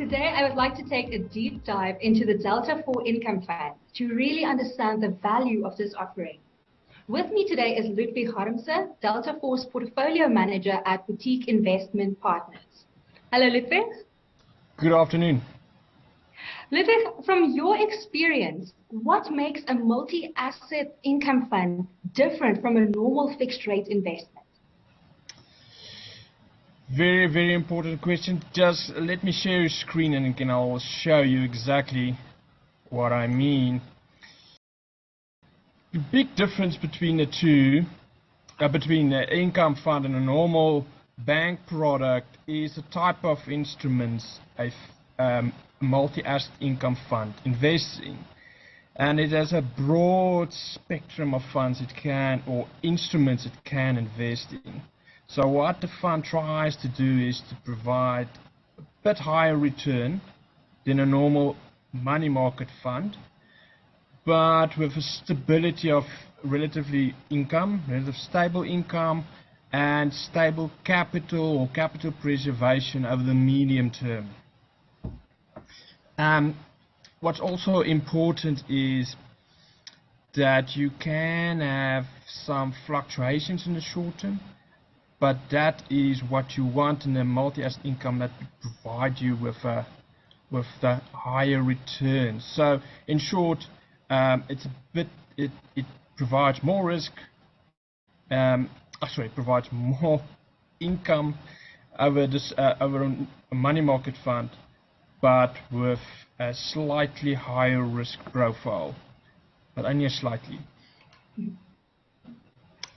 Today, I would like to take a deep dive into the Delta4 Income Fund to really understand the value of this offering. With me today is Ludwig Harmse, Delta4's Portfolio Manager at Boutique Investment Partners. Hello, Ludwig. Good afternoon. Ludwig, from your experience, what makes a multi-asset income fund different from a normal fixed-rate investment? Very, very important question. Just let me share your screen and I will show you exactly what I mean. The big difference between the two, between the income fund and a normal bank product, is the type of instruments a multi-asset income fund invests in. And it has a broad spectrum of funds it can, or instruments it can invest in. So what the fund tries to do is to provide a bit higher return than a normal money market fund, but with a stability of relative stable income and stable capital or capital preservation over the medium term. What's also important is that you can have some fluctuations in the short term, but that is what you want in a multi-asset income, that will provide you with the higher return. So in short, it provides more risk. It provides more income over a money market fund, but with a slightly higher risk profile, but only slightly.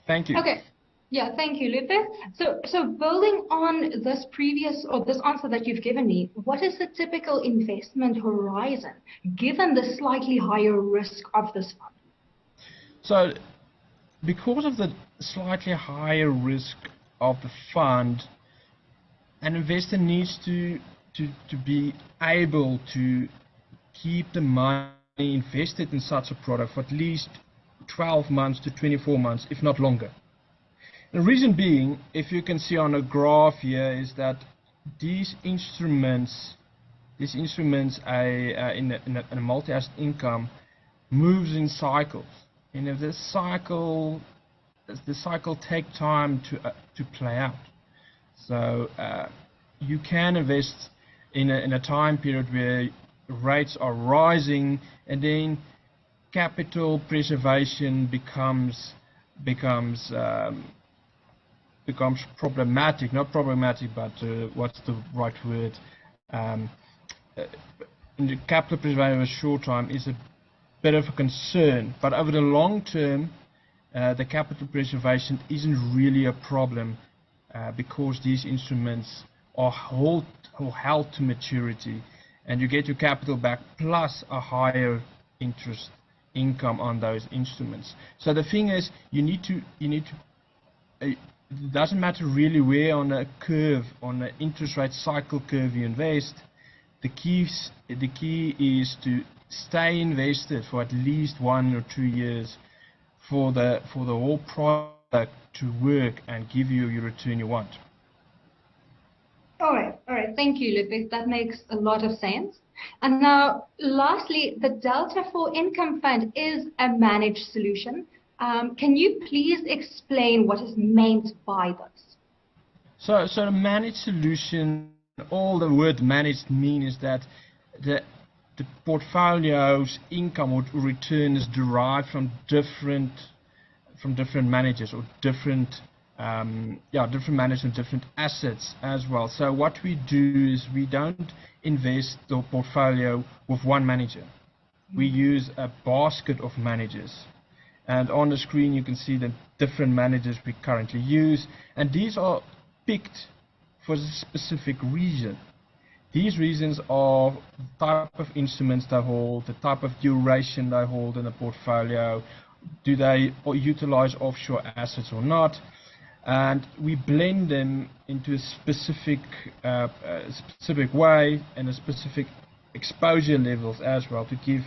Thank you. Okay. Yeah, thank you, Ludwig. So building on this this answer that you've given me, what is the typical investment horizon given the slightly higher risk of this fund? So, because of the slightly higher risk of the fund, an investor needs to be able to keep the money invested in such a product for at least 12 months to 24 months, if not longer. The reason being, if you can see on a graph here, is that these instruments in a multi-asset income moves in cycles, and if the cycle take time to play out. So you can invest in a time period where rates are rising, and then capital preservation becomes problematic. Not problematic, but what's the right word? In the capital preservation over a short time is a bit of a concern, but over the long term, the capital preservation isn't really a problem because these instruments are held to maturity, and you get your capital back plus a higher interest income on those instruments. So the thing is, you need to it doesn't matter really where on a curve, on the interest rate cycle curve you invest. The key is to stay invested for at least 1 or 2 years for the whole product to work and give you your return you want. All right. Thank you, Ludwig. That makes a lot of sense. And now, lastly, the Delta4 Income Fund is a managed solution. Can you please explain what is meant by this? So the managed solution, all the word managed mean is that the portfolio's income or return is derived from different managers or different managers and different assets as well. So what we do is we don't invest the portfolio with one manager. We use a basket of managers. And on the screen you can see the different managers we currently use, and these are picked for a specific reason. These reasons are the type of instruments they hold, the type of duration they hold in the portfolio, do they utilize offshore assets or not, and we blend them into a specific way and a specific exposure levels as well, to give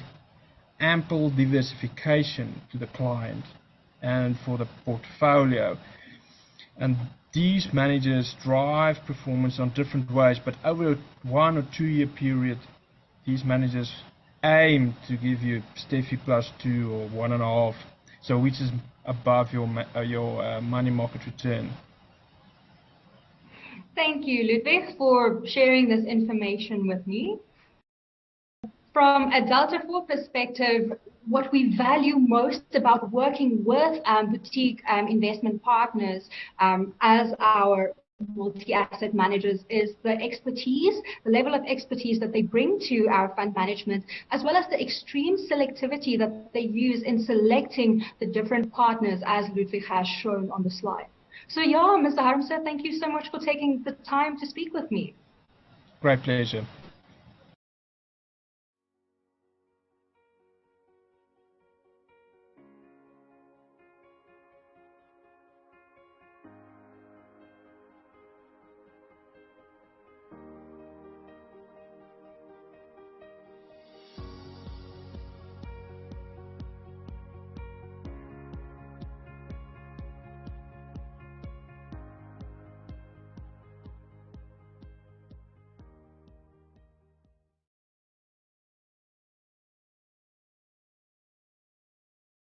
ample diversification to the client and for the portfolio. And these managers drive performance on different ways, but over a 1 or 2 year period, these managers aim to give you STEFI +2 or 1.5, so which is above your money market return. Thank you, Ludwig, for sharing this information with me. From a Delta4 perspective, what we value most about working with boutique investment partners as our multi-asset managers is the expertise, the level of expertise that they bring to our fund management, as well as the extreme selectivity that they use in selecting the different partners, as Ludwig has shown on the slide. So yeah, Mr. Harmse, thank you so much for taking the time to speak with me. Great pleasure.